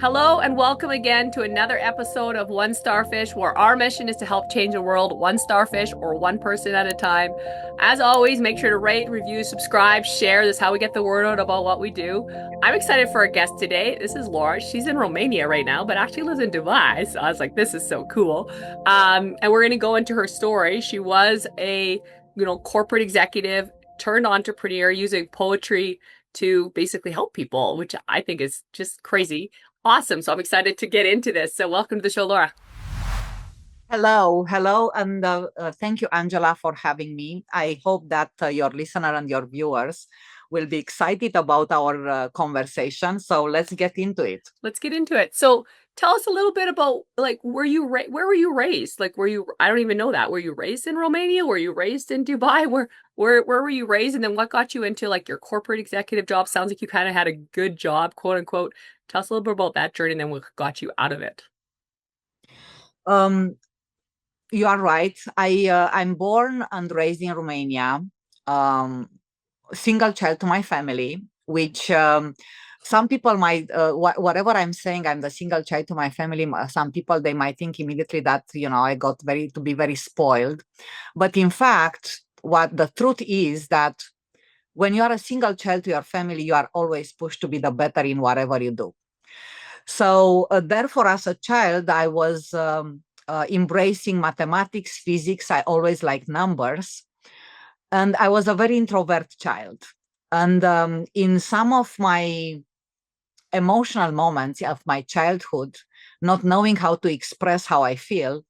Hello and welcome again to another episode of One Starfish, where our mission is to help change the world one starfish or one person at a time. As always, make sure to rate, review, subscribe, share. This is how we get the word out about what we do. I'm excited for our guest today. This is Laura. She's in Romania right now, but actually lives in Dubai. So I was like, this is so cool. And we're going to go into her story. She was a, corporate executive turned entrepreneur using poetry to basically help people, which I think is just crazy. Awesome. So I'm excited to get into this. So welcome to the show, Laura. Hello, and thank you, Angela, for having me. I hope that your listener and your viewers will be excited about our conversation. So let's get into it. Let's get into it. So tell us a little bit about where were you raised? Like were you I don't even know that. Were you raised in Romania? Were you raised in Dubai? Where were you raised? And then what got you into like your corporate executive job? Sounds like you kind of had a good job, quote unquote. Tell us a little bit about that journey and then what got you out of it. Um, you are right. I'm born and raised in Romania, um, single child to my family, which some people might whatever I'm saying, I'm the single child to my family. Some people they might think immediately that I got very spoiled, but in fact, what the truth is that when you are a single child to your family, you are always pushed to be the better in whatever you do. So therefore, as a child, I was embracing mathematics, physics. I always liked numbers. And I was a very introvert child. And in some of my emotional moments of my childhood, not knowing how to express how I feel,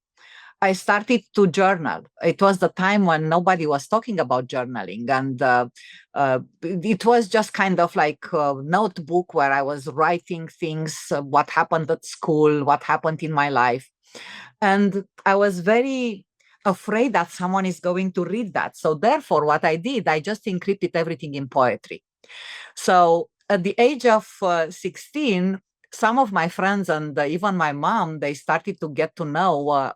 I started to journal. It was the time when nobody was talking about journaling. And it was just kind of like a notebook where I was writing things, what happened at school, what happened in my life. And I was very afraid that someone is going to read that. So therefore, what I did, I just encrypted everything in poetry. So at the age of 16, some of my friends and even my mom, they started to get to know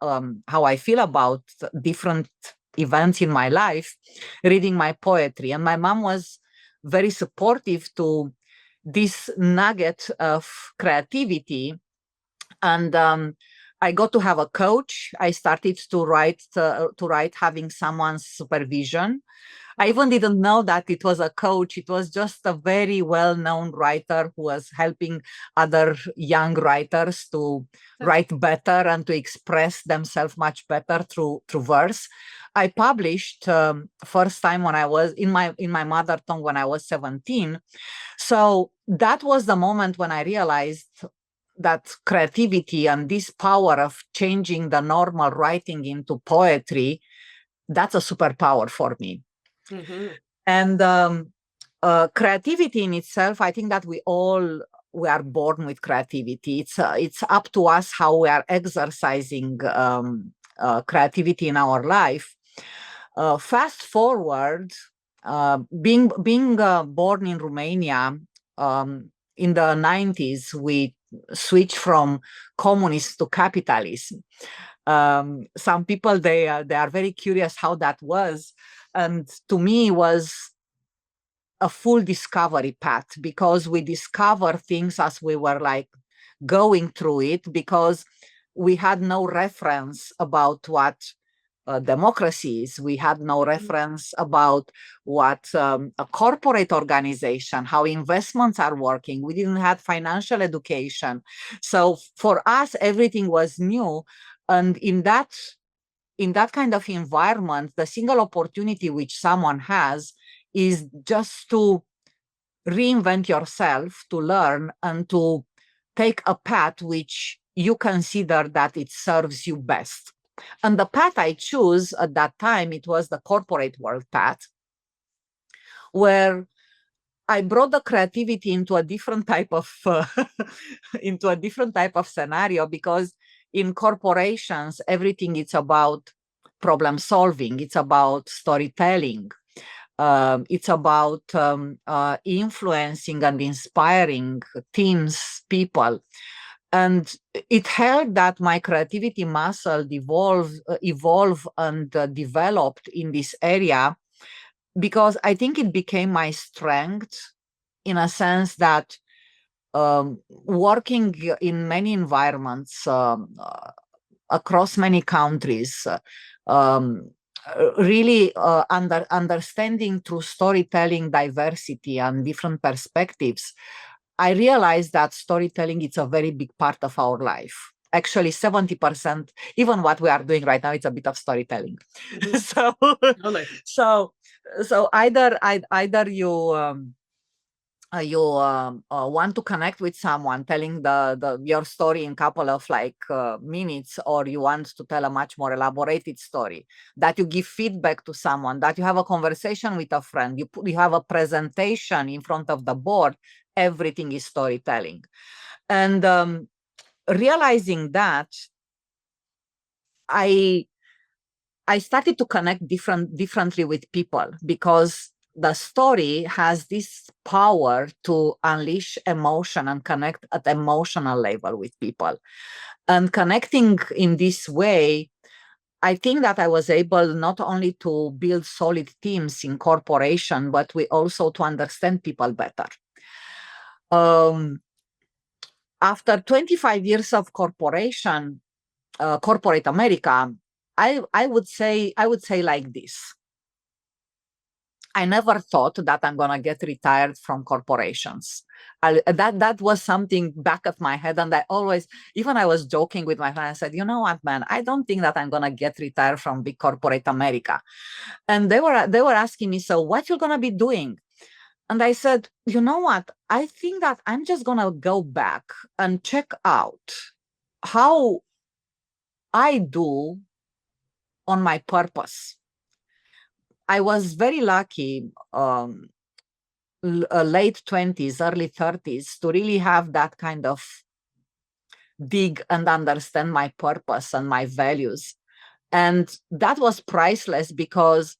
how I feel about different events in my life, reading my poetry. And my mom was very supportive to this nugget of creativity. And I got to have a coach. I started to write having someone's supervision. I even didn't know that it was a coach. It was just a very well-known writer who was helping other young writers to write better and to express themselves much better through verse. I published first time when I was in my mother tongue when I was 17. So that was the moment when I realized that creativity and this power of changing the normal writing into poetry, that's a superpower for me. Mm-hmm. And creativity in itself, I think that we are born with creativity. It's up to us how we are exercising creativity in our life. Fast forward, being born in Romania in the 90s, we switched from communist to capitalism. Some people they are very curious how that was, and to me was a full discovery path because we discover things as we were like going through it because we had no reference about what democracy is. We had no reference about what a corporate organization, how investments are working. We didn't have financial education. So for us, everything was new. And in that kind of environment, the single opportunity which someone has is just to reinvent yourself, to learn, and to take a path which you consider that it serves you best. And the path I chose at that time, it was the corporate world path, where I brought the creativity into a different type of into a different type of scenario because in corporations everything it's about problem solving, it's about storytelling, it's about influencing and inspiring teams, people. And it helped that my creativity muscle evolve and developed in this area because I think it became my strength in a sense that working in many environments across many countries, um, really understanding through storytelling diversity and different perspectives, I realized that storytelling is a very big part of our life. Actually, 70%, even what we are doing right now, it's a bit of storytelling. Mhm. so, Totally. so, so either you want to connect with someone telling your story in a couple of minutes, or you want to tell a much more elaborated story, that you give feedback to someone, that you have a conversation with a friend, you have a presentation in front of the board, everything is storytelling. And realizing that, I started to connect differently with people, because the story has this power to unleash emotion and connect at emotional level with people. And connecting in this way, I think that I was able not only to build solid teams in corporation, but we also to understand people better. Um, After 25 years of corporate America, I would say like this. I never thought that I'm gonna get retired from corporations. That was something back of my head, and I always, even I was joking with my friend. I said, "You know what, man? I don't think that I'm gonna get retired from big corporate America." And they were asking me, "So what you're gonna be doing?" And I said, "You know what? I think that I'm just gonna go back and check out how I do on my purpose." I was very lucky. Late 20s, early 30s, to really have that kind of dig and understand my purpose and my values. And that was priceless, because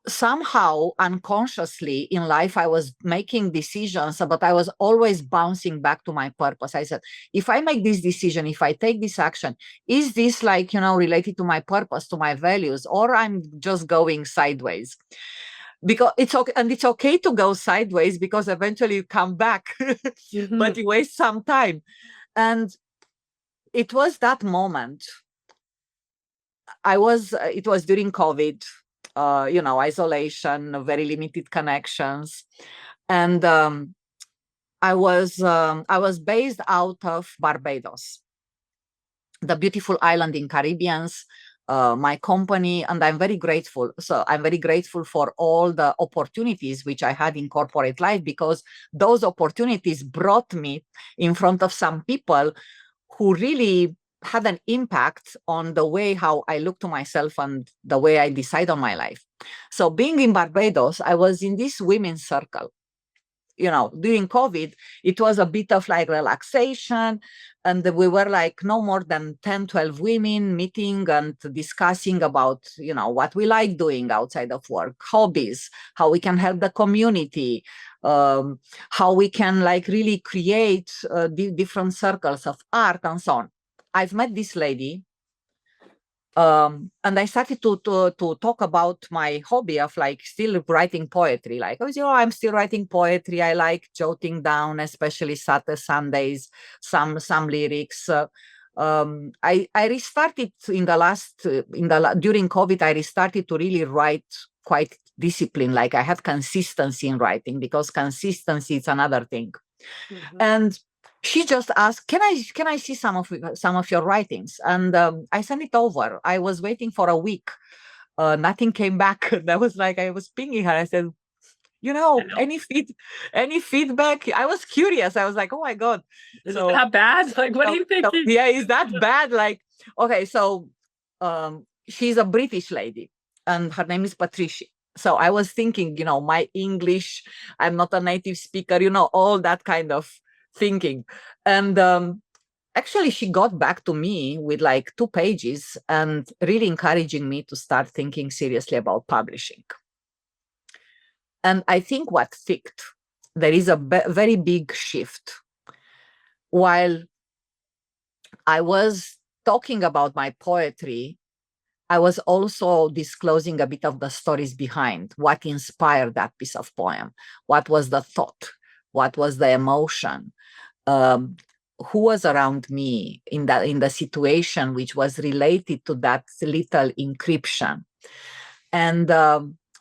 somehow unconsciously in life I was making decisions, but I was always bouncing back to my purpose. I said, if I make this decision, if I take this action, is this related to my purpose, to my values, or I'm just going sideways? Because it's okay, and it's okay to go sideways, because eventually you come back, but you waste some time. And it was that moment. It was during COVID, isolation, very limited connections. And I was based out of Barbados, the beautiful island in Caribbeans, my company, and I'm very grateful. So I'm very grateful for all the opportunities which I had in corporate life, because those opportunities brought me in front of some people who really had an impact on the way how I look to myself and the way I decide on my life. So being in Barbados, I was in this women's circle. During COVID, it was a bit of relaxation. And we were no more than 10, 12 women meeting and discussing about, what we like doing outside of work, hobbies, how we can help the community, how we can really create different circles of art and so on. I've met this lady, and I started to talk about my hobby of still writing poetry. I'm still writing poetry. I like jotting down, especially Saturday, Sundays, some lyrics. I restarted during COVID. I restarted to really write quite disciplined. I had consistency in writing, because consistency is another thing. And she just asked, can I see some of your writings? And I sent it over. I was waiting for a week. Nothing came back. And I was pinging her. I said, any feedback? I was curious. I was like, oh my God. Is it that bad? What are you thinking? Yeah, is that bad? Okay, so she's a British lady, and her name is Patricia. So I was thinking, my English, I'm not a native speaker, all that kind of thinking. And actually, she got back to me with 2 pages and really encouraging me to start thinking seriously about publishing. And I think what ticked, there is a very big shift. While I was talking about my poetry, I was also disclosing a bit of the stories behind what inspired that piece of poem, what was the thought, what was the emotion. um, who was around me in the situation which was related to that little encryption. And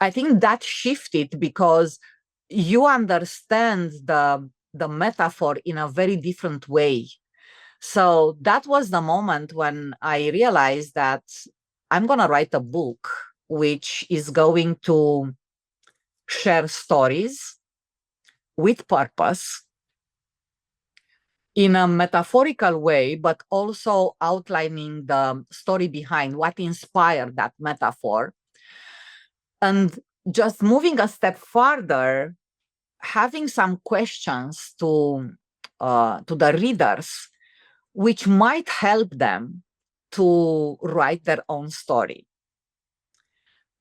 I think that shifted because you understand the metaphor in a very different way. So that was the moment when I realized that I'm going to write a book which is going to share stories with purpose in a metaphorical way, but also outlining the story behind what inspired that metaphor. And just moving a step further, having some questions to the readers, which might help them to write their own story.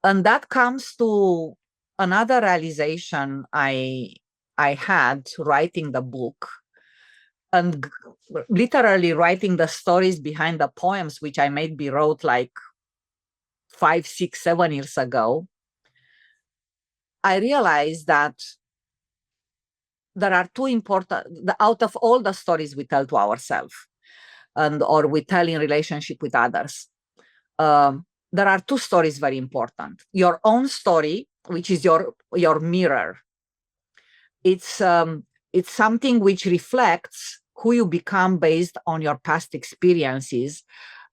And that comes to another realization I had writing the book and literally writing the stories behind the poems, which I maybe wrote like 5, 6, 7 years ago. I realized that there are two important, out of all the stories we tell to ourselves and or we tell in relationship with others, there are two stories very important. Your own story, which is your mirror. It's something which reflects who you become based on your past experiences,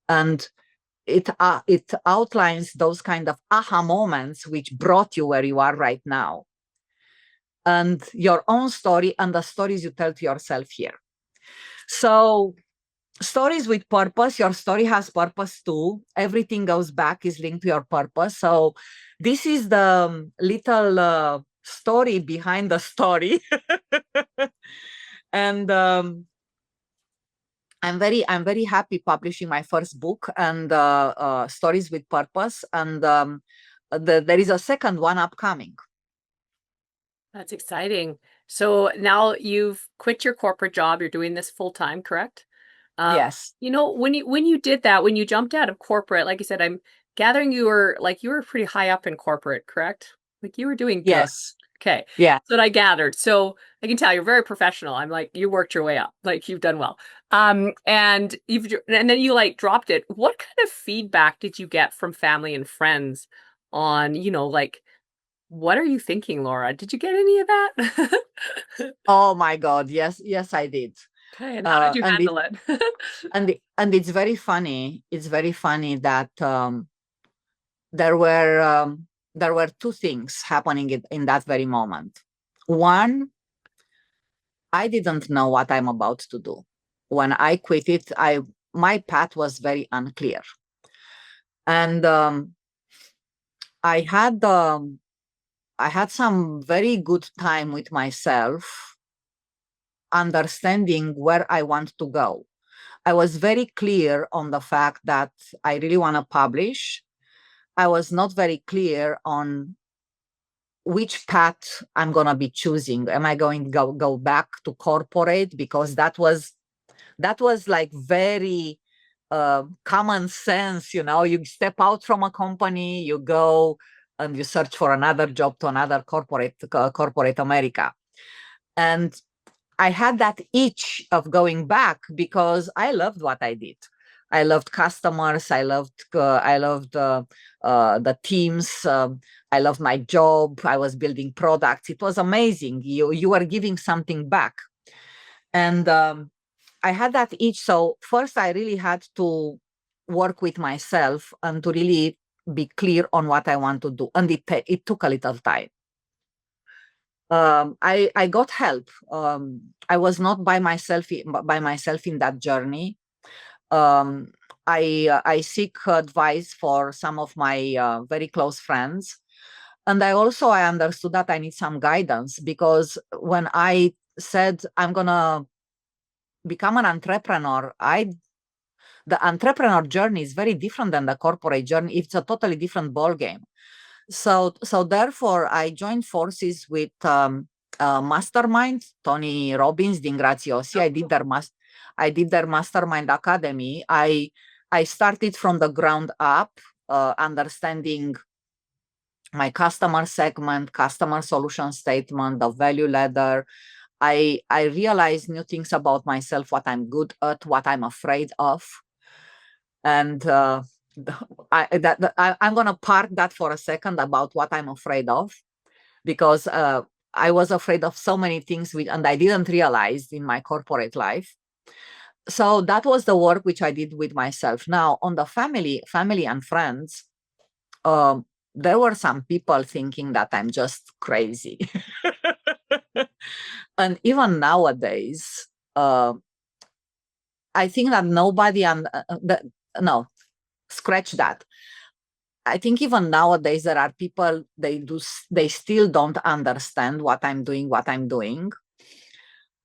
and it outlines those kind of aha moments which brought you where you are right now, and your own story and the stories you tell to yourself here. So stories with purpose, your story has purpose too. Everything goes back is linked to your purpose. So this is the little story behind the story. And I'm very happy publishing my first book and stories with purpose. And there is a second one upcoming. That's exciting. So now you've quit your corporate job. You're doing this full time, correct? Yes. You know, when you did that, when you jumped out of corporate, like I said, I'm gathering you were pretty high up in corporate, correct? Like you were doing good. Yes. Okay. Yeah. That's what I gathered. So I can tell you're very professional. I'm like, you worked your way up. Like you've done well. And then you like dropped it. What kind of feedback did you get from family and friends on, like, what are you thinking, Laura? Did you get any of that? Oh my God. Yes. Yes, I did. Okay, and how did you And handle it? and it's very funny. It's very funny that there were two things happening in that very moment. One, I didn't know what I'm about to do. When I quit it, my path was very unclear, and I had I had some very good time with myself, understanding where I want to go. I was very clear on the fact that I really want to publish. I was not very clear on which path I'm going to be choosing. Am I going to go back to corporate? Because that was like very common sense. You step out from a company, you go and you search for another job to another corporate America. And I had that itch of going back because I loved what I did. I loved customers. I loved the teams. I loved my job. I was building products. It was amazing. You were giving something back, and I had that itch. So first, I really had to work with myself and to really be clear on what I want to do, and it took a little time. I got help. I was not by myself in that journey. Um, I seek advice for some of my very close friends, and I understood that I need some guidance, because when I said I'm gonna become an entrepreneur, the entrepreneur journey is very different than the corporate journey. It's a totally different ball game. So therefore, I joined forces with Mastermind, Tony Robbins, Dean Graziosi. I did their Mastermind Academy. I started from the ground up, understanding my customer segment, customer solution statement, the value ladder. I realized new things about myself, what I'm good at, what I'm afraid of. And I'm going to park that for a second about what I'm afraid of, because I was afraid of so many things and I didn't realize in my corporate life. So that was the work which I did with myself. Now, on the family and friends, there were some people thinking that I'm just crazy. And even nowadays, I think that nobody, no, scratch that. I think even nowadays there are people, they still don't understand what I'm doing.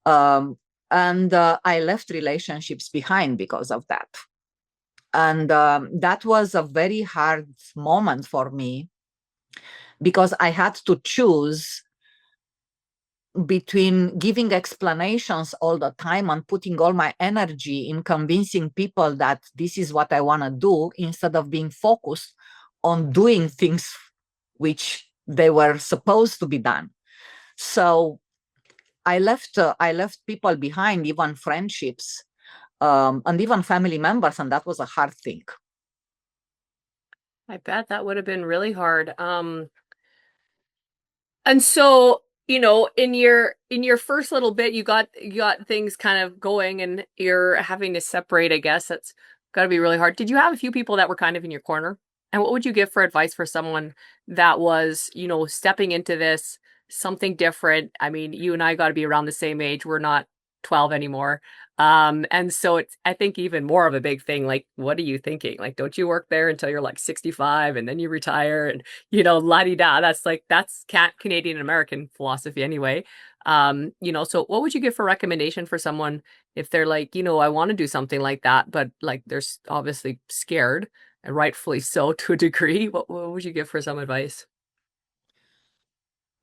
And I left relationships behind because of that. And that was a very hard moment for me, because I had to choose between giving explanations all the time and putting all my energy in convincing people that this is what I want to do, instead of being focused on doing things which they were supposed to be done. So I left people behind, even friendships, and even family members, and that was a hard thing. I bet that would have been really hard. And so, in your first little bit, you got things kind of going, and you're having to separate, I guess. That's got to be really hard. Did you have a few people that were kind of in your corner? And what would you give for advice for someone that was, stepping into this, something different? I mean, you and I got to be around the same age. We're not 12 anymore. And so it's, I think, even more of a big thing. Like, what are you thinking? Like, don't you work there until you're like 65 and then you retire, and la-di-da. That's Canadian American philosophy anyway. So what would you give for recommendation for someone if they're like, I want to do something like that, but like they're obviously scared, and rightfully so to a degree? What would you give for some advice?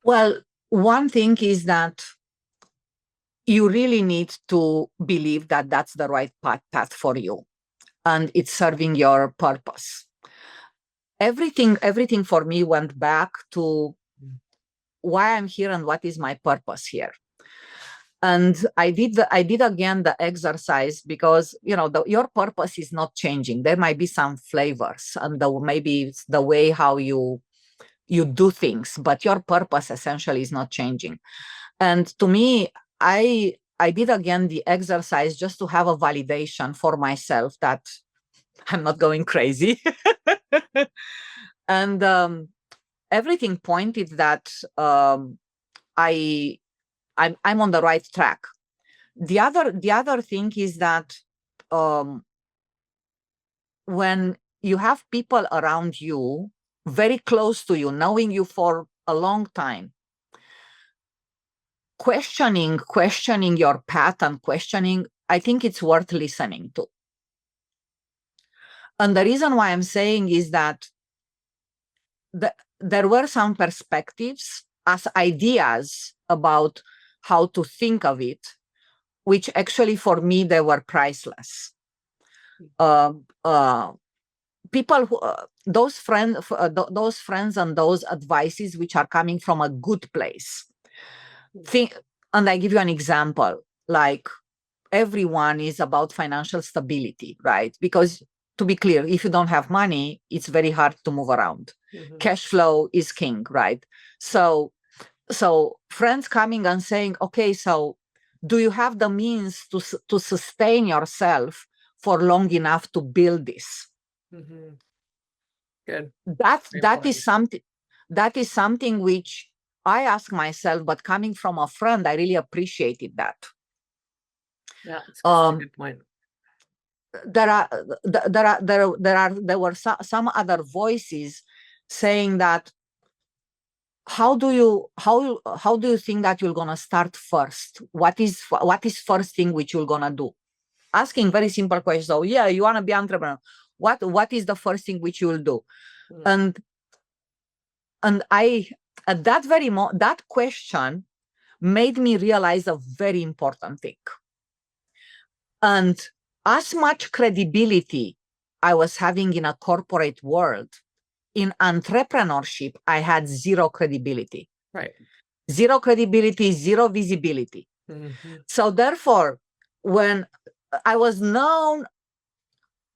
Well, one thing is that you really need to believe that that's the right path for you, and it's serving your purpose. Everything for me went back to why I'm here and what is my purpose here. And I did again the exercise, because your purpose is not changing. There might be some flavors, and maybe it's the way how you do things, but your purpose essentially is not changing. And to me, I did again the exercise just to have a validation for myself that I'm not going crazy. And everything pointed that I'm on the right track. The other thing is that when you have people around you, very close to you, knowing you for a long time, questioning your path and I think it's worth listening to. And the reason why I'm saying is that there were some perspectives as ideas about how to think of it, which actually for me, they were priceless. People who, those friends and those advices which are coming from a good place. And I give you an example, like everyone is about financial stability, right? Because to be clear, if you don't have money, it's very hard to move around. Mm-hmm. Cash flow is king, right? So friends coming and saying, okay, so do you have the means to sustain yourself for long enough to build this? Mm-hmm. Good. That is something which I ask myself, but coming from a friend, I really appreciated that. Yeah, that's a good point. There were some other voices saying that, how do you think that you're gonna start first? What is first thing which you're gonna do? Asking very simple questions. So yeah, you wanna be entrepreneur. What is the first thing which you will do? And I, at that very moment, that question made me realize a very important thing. And as much credibility I was having in a corporate world, in entrepreneurship, I had zero credibility. Right. Zero credibility, zero visibility. Mhm. So therefore, when I was known,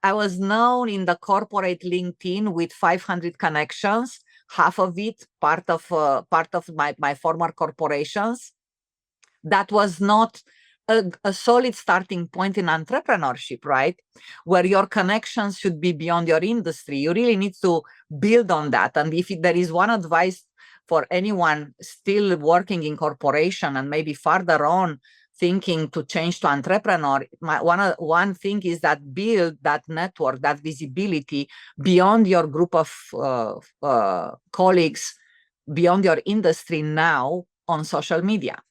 I was known in the corporate LinkedIn with 500 connections, half of it part of my former corporations. That was not a solid starting point in entrepreneurship, right? Where your connections should be beyond your industry. You really need to build on that. And if there is one advice for anyone still working in corporation and maybe further on thinking to change to entrepreneur, one thing is that build that network, that visibility beyond your group of colleagues, beyond your industry now on social media.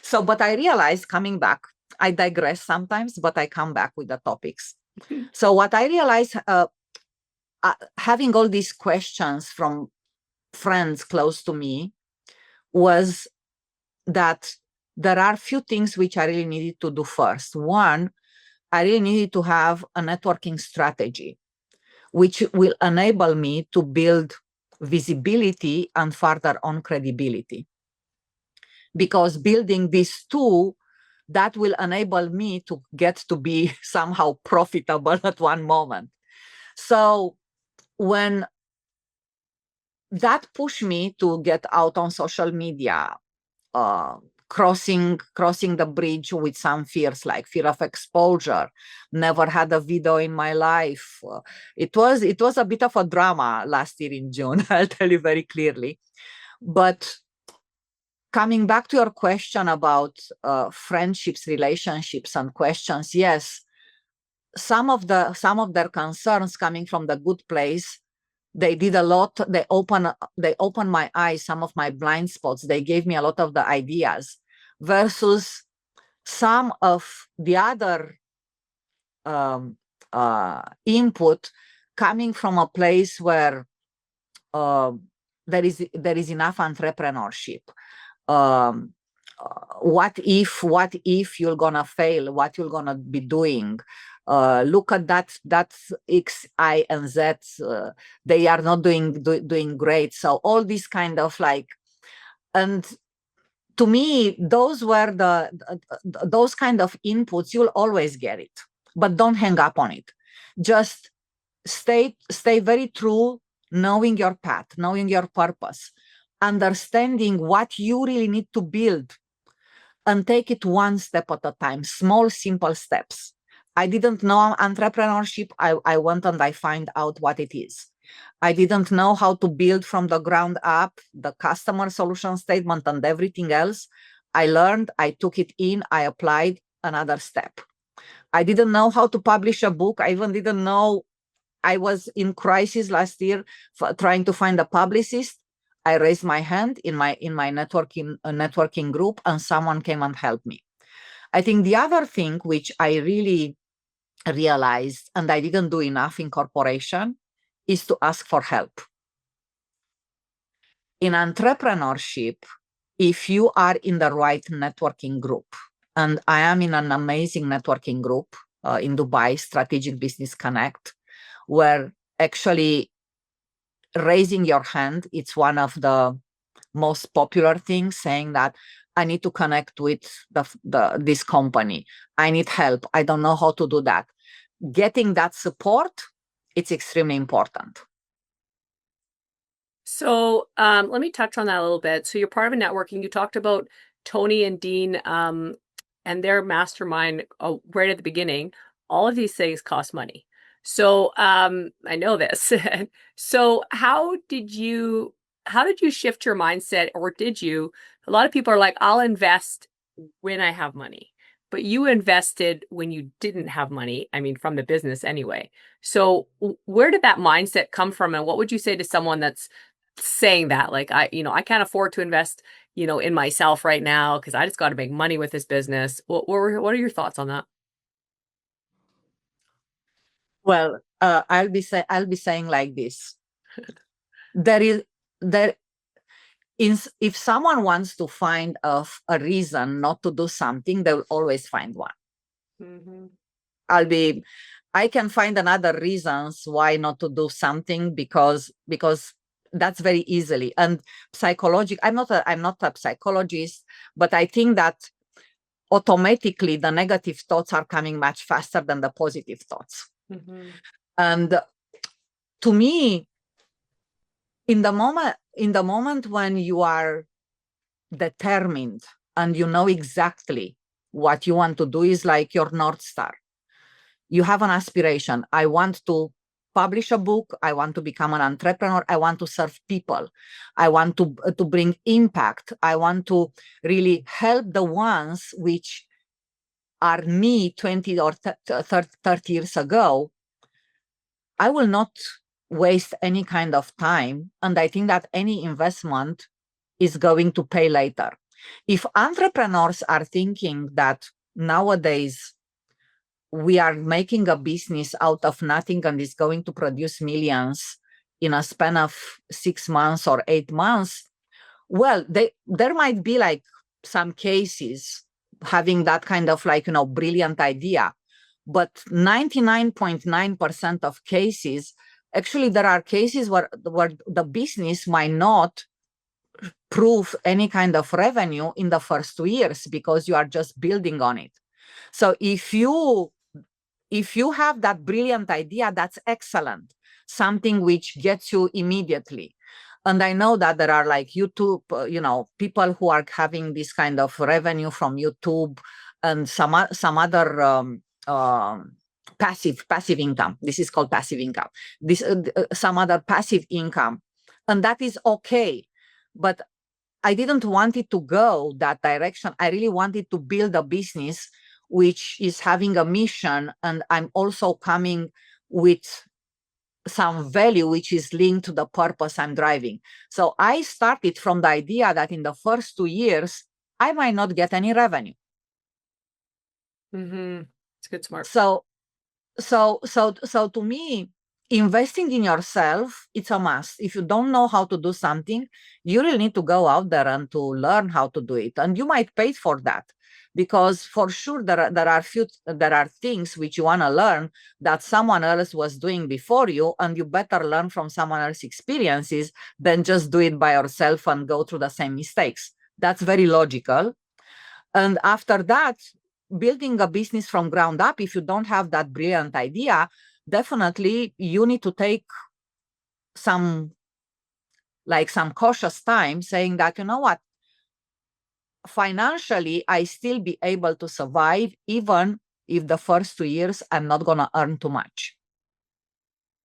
So, but I realized coming back, I digress sometimes, but I come back with the topics. So, what I realized, having all these questions from friends close to me, was that there are few things which I really needed to do first. One, I really needed to have a networking strategy, which will enable me to build visibility and further on credibility. Because building these two, that will enable me to get to be somehow profitable at one moment. So when that pushed me to get out on social media, crossing the bridge with some fears like fear of exposure, never had a video in my life. It was a bit of a drama last year in June, I'll tell you very clearly. But coming back to your question about friendships, relationships, and questions, yes, some of their concerns coming from the good place. They did a lot. They opened my eyes, some of my blind spots. They gave me a lot of the ideas, versus some of the other um, input coming from a place where uh, there is enough entrepreneurship. um, what if you're gonna fail, what you're gonna be doing, look at that X, Y, and Z, they are not doing great. So all these kind of like, and to me those were those kind of inputs. You'll always get it, but don't hang up on it. Just stay very true, knowing your path, knowing your purpose, understanding what you really need to build, and take it one step at a time, small, simple steps. I didn't know entrepreneurship. I went and I find out what it is. I didn't know how to build from the ground up the customer solution statement and everything else. I learned, I took it in, I applied. Another step. I didn't know how to publish a book. I even didn't know. I was in crisis last year trying to find a publicist. I raised my hand in my networking group, and someone came and helped me. I think the other thing which I really realized, and I didn't do enough in corporation, is to ask for help. In entrepreneurship, if you are in the right networking group, and I am in an amazing networking group in Dubai, Strategic Business Connect, where actually raising your hand, it's one of the most popular things, saying that I need to connect with this company. I need help. I don't know how to do that. Getting that support, it's extremely important. So let me touch on that a little bit. So you're part of a networking. You talked about Tony and Dean and their mastermind right at the beginning. All of these things cost money. So I know this. So how did you shift your mindset, or did you? A lot of people are like, I'll invest when I have money. But you invested when you didn't have money. I mean, from the business anyway. So where did that mindset come from? And what would you say to someone that's saying that, like, I can't afford to invest, in myself right now because I just got to make money with this business. What are your thoughts on that? Well, I'll be saying like this. There is there is If someone wants to find a reason not to do something, they will always find one. Mm-hmm. I can find another reasons why not to do something, because that's very easily. And psychological, I'm not a psychologist, but I think that automatically the negative thoughts are coming much faster than the positive thoughts. Mm-hmm. And to me, in the moment when you are determined and you know exactly what you want to do, is like your North Star. You have an aspiration. I want to publish a book. I want to become an entrepreneur. I want to serve people. I want to bring impact. I want to really help the ones which are me 20 or 30 years ago. I will not waste any kind of time. And I think that any investment is going to pay later. If entrepreneurs are thinking that nowadays we are making a business out of nothing and is going to produce millions in a span of 6 months or 8 months, well, there might be like some cases having that kind of like, brilliant idea. But 99.9% of cases, actually, there are cases where the business might not prove any kind of revenue in the first 2 years because you are just building on it. So if you have that brilliant idea, that's excellent, something which gets you immediately. And I know that there are like YouTube, people who are having this kind of revenue from YouTube and some other passive income. This is called passive income. This some other passive income, and that is okay. But I didn't want it to go that direction. I really wanted to build a business which is having a mission, and I'm also coming with some value which is linked to the purpose I'm driving. So I started from the idea that in the first 2 years, I might not get any revenue. Mm-hmm. It's good, smart. So to me, investing in yourself, it's a must. If you don't know how to do something, you really need to go out there and to learn how to do it. And you might pay for that, because for sure there are things which you want to learn that someone else was doing before you, and you better learn from someone else's experiences than just do it by yourself and go through the same mistakes. That's very logical. And after that, building a business from ground up, if you don't have that brilliant idea, definitely you need to take some cautious time, saying that, you know what, financially, I still be able to survive, even if the first 2 years I'm not going to earn too much.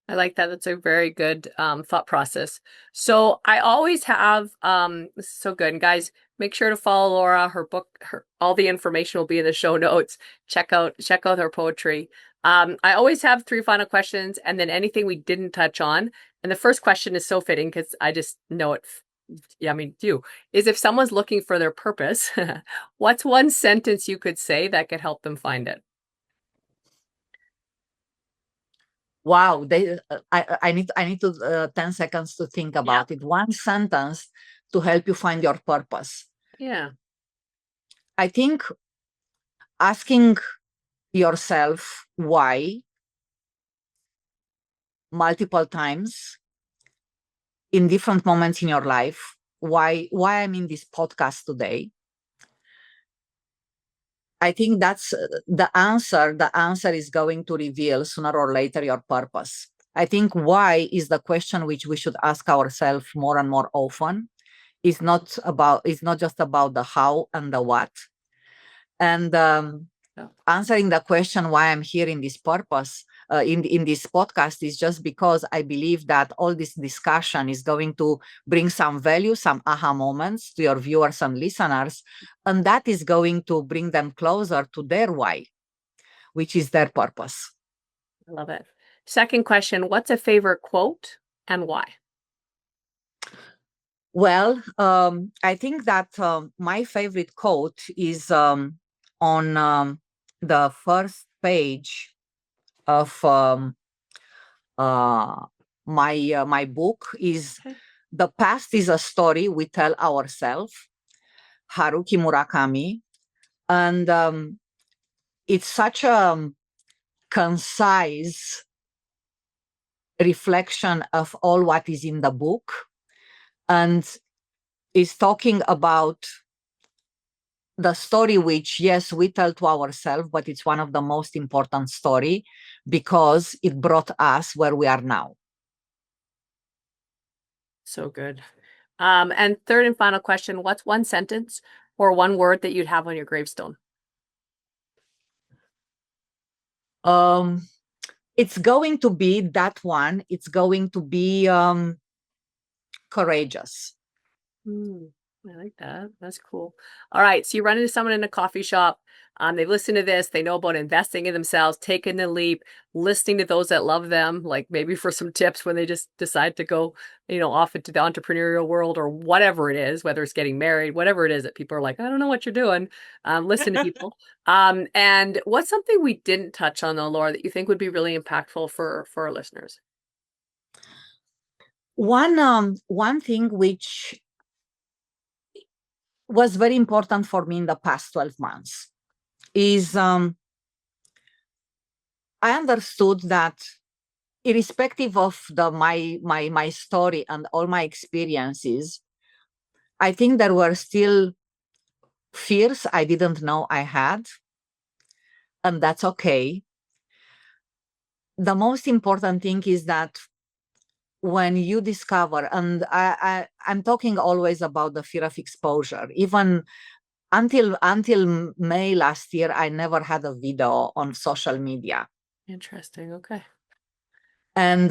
I like that. That's a very good thought process. So I always have, this is so good. And guys, make sure to follow Laura. Her book, all the information will be in the show notes. Check out her poetry. I always have 3 final questions, and then anything we didn't touch on. And the first question is so fitting because I just know it. Yeah, I mean, you is, if someone's looking for their purpose, what's one sentence you could say that could help them find it? Wow, I need to 10 seconds to think about it. One sentence to help you find your purpose. Yeah. I think asking yourself why multiple times in different moments in your life, why I'm in this podcast today. I think that's the answer. The answer is going to reveal sooner or later your purpose. I think why is the question which we should ask ourselves more and more often. It's not just about the how and the what. And answering the question why I'm here in this purpose, in this podcast, is just because I believe that all this discussion is going to bring some value, some aha moments to your viewers and listeners, and that is going to bring them closer to their why, which is their purpose. I love it. Second question, what's a favorite quote and why? Well, I think that my favorite quote is on the first page of my book. Is The Past is a Story We Tell Ourselves, Haruki Murakami. And it's such a concise reflection of all what is in the book, and is talking about the story which, yes, we tell to ourselves, but it's one of the most important story because it brought us where we are now. So good. And third and final question, what's one sentence or one word that you'd have on your gravestone? It's going to be that one. It's going to be courageous. I like that. That's cool. All right. So you run into someone in a coffee shop. They listen to this. They know about investing in themselves, taking the leap, listening to those that love them, like maybe for some tips when they just decide to go, off into the entrepreneurial world or whatever it is, whether it's getting married, whatever it is that people are like, I don't know what you're doing. Listen to people. And what's something we didn't touch on though, Laura, that you think would be really impactful for our listeners? One thing which was very important for me in the past 12 months is I understood that irrespective of my story and all my experiences, I think there were still fears I didn't know I had, and that's okay. The most important thing is that when you discover, and I'm talking always about the fear of exposure, even until May last year, I never had a video on social media. Interesting. Okay. And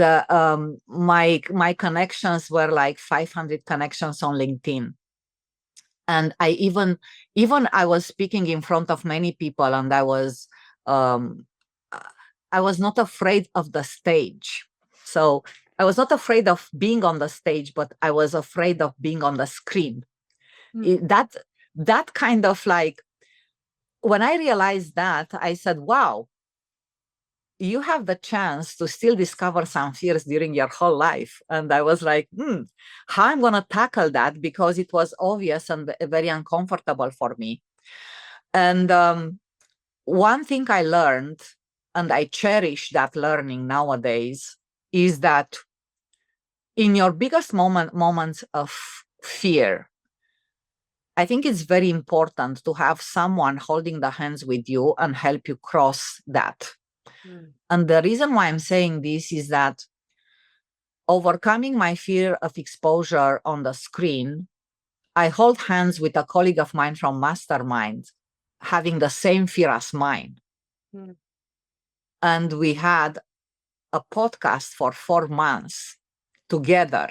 my connections were like 500 connections on LinkedIn. And even I was speaking in front of many people, and um, I was not afraid of the stage. So I was not afraid of being on the stage, but I was afraid of being on the screen. That kind of like, when I realized that, I said, wow, you have the chance to still discover some fears during your whole life. And I was like, how I'm going to tackle that? Because it was obvious and very uncomfortable for me. And one thing I learned, and I cherish that learning nowadays, is that in your biggest moments of fear, I think it's very important to have someone holding the hands with you and help you cross that. And the reason why I'm saying this is that overcoming my fear of exposure on the screen, I hold hands with a colleague of mine from Mastermind, having the same fear as mine. And we had a podcast for 4 months together.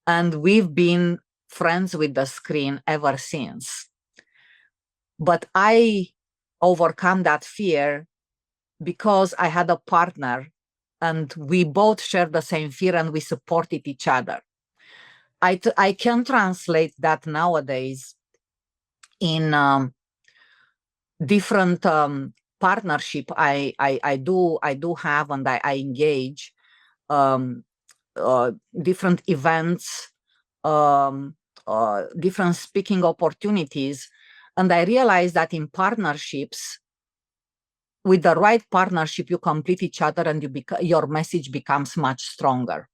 And we've been friends with the screen ever since. But I overcome that fear because I had a partner and we both shared the same fear and we supported each other. I can translate that nowadays in different partnership I do have, and I engage different events, different speaking opportunities. And I realized that in partnerships, with the right partnership, you complete each other and your message becomes much stronger.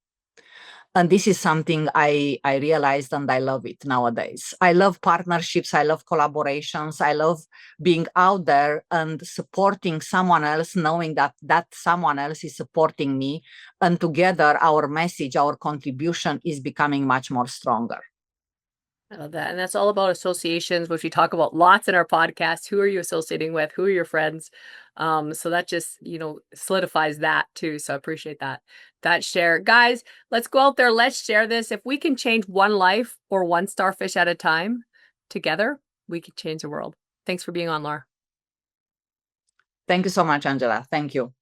And this is something I realized, and I love it nowadays. I love partnerships. I love collaborations. I love being out there and supporting someone else, knowing that someone else is supporting me. And together, our message, our contribution is becoming much more stronger. I love that. And that's all about associations, which we talk about lots in our podcast. Who are you associating with? Who are your friends? So that just, solidifies that too. So I appreciate that share. Guys, let's go out there. Let's share this. If we can change one life or one starfish at a time together, we can change the world. Thanks for being on, Laura. Thank you so much, Angela. Thank you.